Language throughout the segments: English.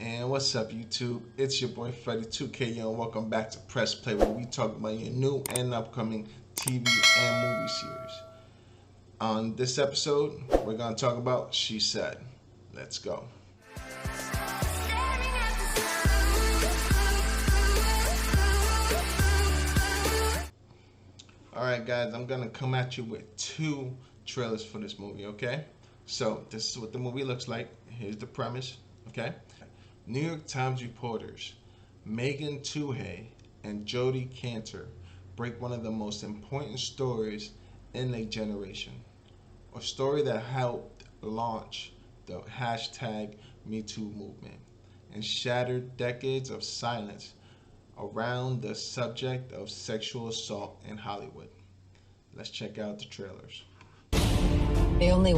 And what's up, YouTube? It's your boy Freddy 2K Young. Welcome back to Press Play, where we talk about your new and upcoming TV and movie series. On this episode, we're going to talk about She Said. Let's go. Alright guys, I'm going to come at you with two trailers for this movie, okay? So, this is what the movie looks like. Here's the premise, okay? New York Times reporters Megan Twohey and Jodi Kantor break one of the most important stories in a generation. A story that helped launch the hashtag #MeToo movement and shattered decades of silence around the subject of sexual assault in Hollywood. Let's check out the trailers. The only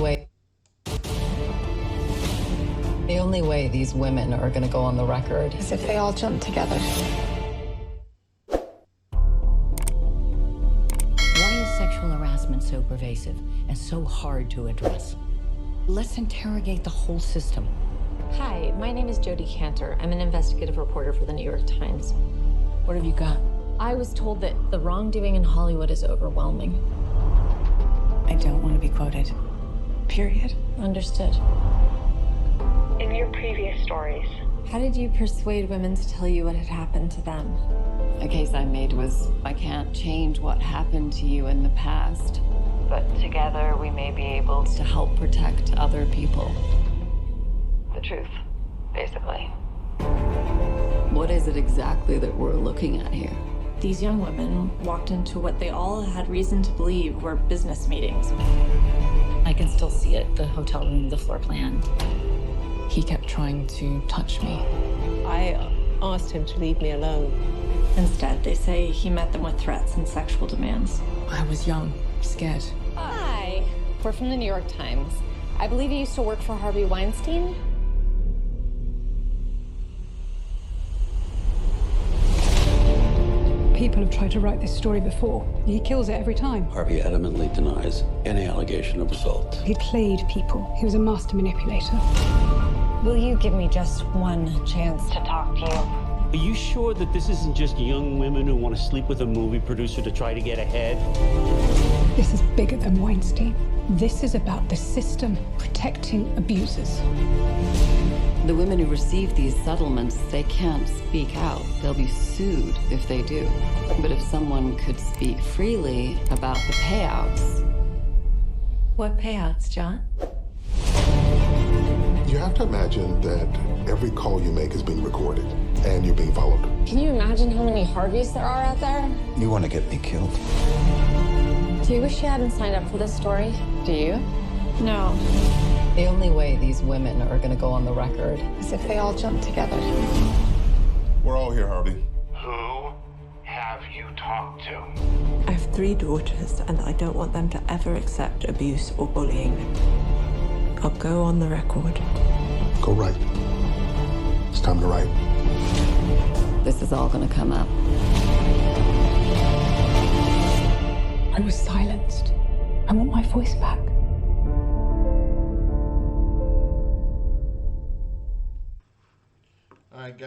way these women are going to go on the record is if they all jump together. Why is sexual harassment so pervasive and so hard to address? Let's interrogate the whole system. Hi, my name is Jodi Kantor. I'm an investigative reporter for the New York Times. What have you got? I was told that the wrongdoing in Hollywood is overwhelming. I don't want to be quoted. Period. Understood. In your previous stories, How did you persuade women to tell you what had happened to them? The case I made was, I can't change what happened to you in the past, but together we may be able to help protect other people. The truth, basically. What is it exactly that we're looking at here? These young women walked into what they all had reason to believe were business meetings. I can still see it, the hotel room, the floor plan. He kept trying to touch me. I asked him to leave me alone. Instead, they say he met them with threats and sexual demands. I was young, scared. Hi, we're from the New York Times. I believe you used to work for Harvey Weinstein? People have tried to write this story before. He kills it every time. Harvey adamantly denies any allegation of assault. He played people. He was a master manipulator. Will you give me just one chance to talk to you? Are you sure that this isn't just young women who want to sleep with a movie producer to try to get ahead? This is bigger than Weinstein. This is about the system protecting abusers. The women who receive these settlements, they can't speak out. They'll be sued if they do. But if someone could speak freely about the payouts... What payouts, John? You have to imagine that every call you make is being recorded and you're being followed. Can you imagine how many Harveys there are out there? You want to get me killed? Do you wish you hadn't signed up for this story? Do you? No. The only way these women are going to go on the record As if they all jump together. We're all here, Harvey. Who have you talked to? I have 3 daughters, and I don't want them to ever accept abuse or bullying. I'll go on the record. Go write. It's time to write. This is all going to come up. I was silenced. I want my voice back. Alright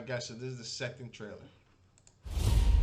guys, so this is the second trailer.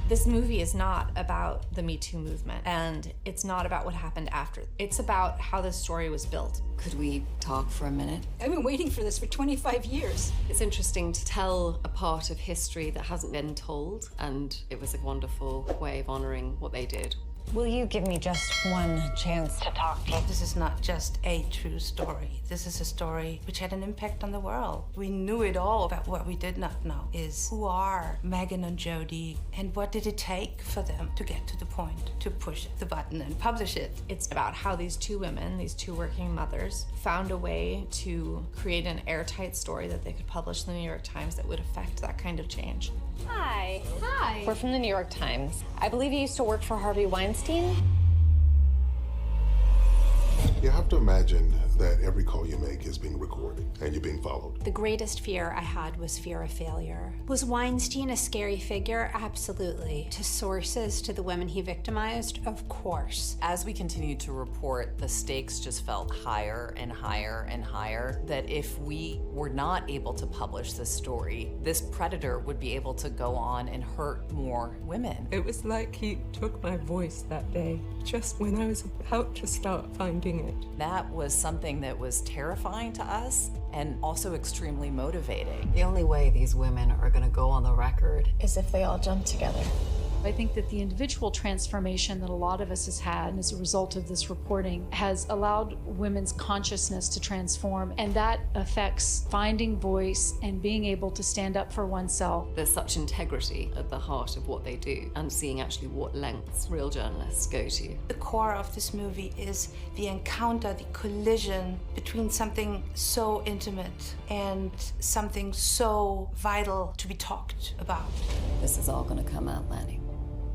This movie is not about the Me Too movement, and it's not about what happened after. It's about how this story was built. Could we talk for a minute? I've been waiting for this for 25 years. It's interesting to tell a part of history that hasn't been told, and it was a wonderful way of honoring what they did. Will you give me just one chance to talk to you? This is not just a true story. This is a story which had an impact on the world. We knew it all, but what we did not know is who are Megan and Jodi, and what did it take for them to get to the point to push the button and publish it. It's about how these two women, these two working mothers, found a way to create an airtight story that they could publish in the New York Times that would affect that kind of change. Hi. Hi. We're from the New York Times. I believe you used to work for Harvey Weinstein? You have to imagine that every call you make is being recorded and you're being followed. The greatest fear I had was fear of failure. Was Weinstein a scary figure? Absolutely. To sources, to the women he victimized? Of course. As we continued to report, the stakes just felt higher and higher and higher, that if we were not able to publish this story, this predator would be able to go on and hurt more women. It was like he took my voice that day, just when I was about to start finding it. That was something that was terrifying to us and also extremely motivating. The only way these women are going to go on the record is if they all jump together. I think that the individual transformation that a lot of us has had as a result of this reporting has allowed women's consciousness to transform, and that affects finding voice and being able to stand up for oneself. There's such integrity at the heart of what they do, and seeing actually what lengths real journalists go to. The core of this movie is the encounter, the collision between something so intimate and something so vital to be talked about. This is all going to come out, Lanny.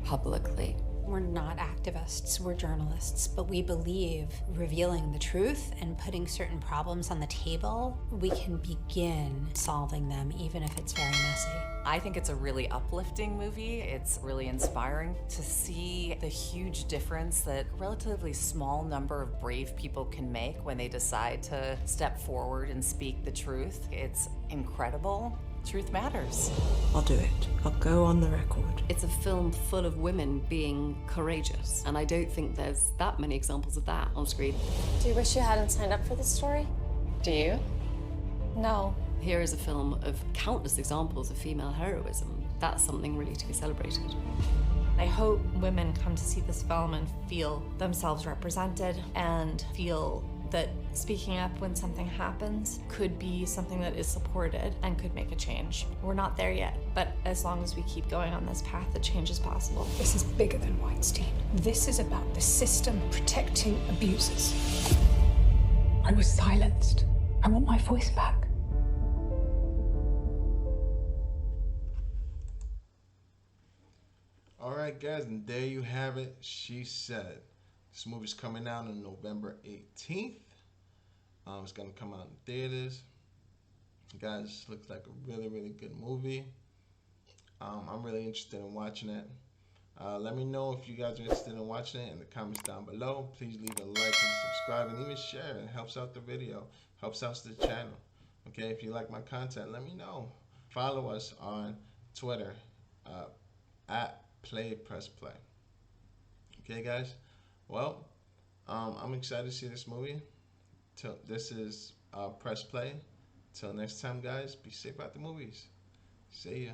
Publicly. We're not activists, we're journalists, but we believe revealing the truth and putting certain problems on the table, we can begin solving them, even if it's very messy. I think it's a really uplifting movie. It's really inspiring to see the huge difference that a relatively small number of brave people can make when they decide to step forward and speak the truth. It's incredible. Truth matters. I'll do it. I'll go on the record. It's a film full of women being courageous, and I don't think there's that many examples of that on screen. Do you wish you hadn't signed up for this story? Do you? No. Here is a film of countless examples of female heroism. That's something really to be celebrated. I hope women come to see this film and feel themselves represented and feel that speaking up when something happens could be something that is supported and could make a change. We're not there yet, but as long as we keep going on this path, the change is possible. This is bigger than Weinstein. This is about the system protecting abusers. I was silenced. I want my voice back. Alright guys, and there you have it. She Said. This movie's coming out on November 18th. It's going to come out in theaters. Guys, looks like a really, really good movie. I'm really interested in watching it. Let me know if you guys are interested in watching it in the comments down below. Please leave a like and subscribe and even share. It helps out the video. Helps out the channel. Okay, if you like my content, let me know. Follow us on Twitter at PlayPressPlay. Okay, guys. Well, I'm excited to see this movie. This is Press Play. Till next time, guys, be safe at the movies. See ya.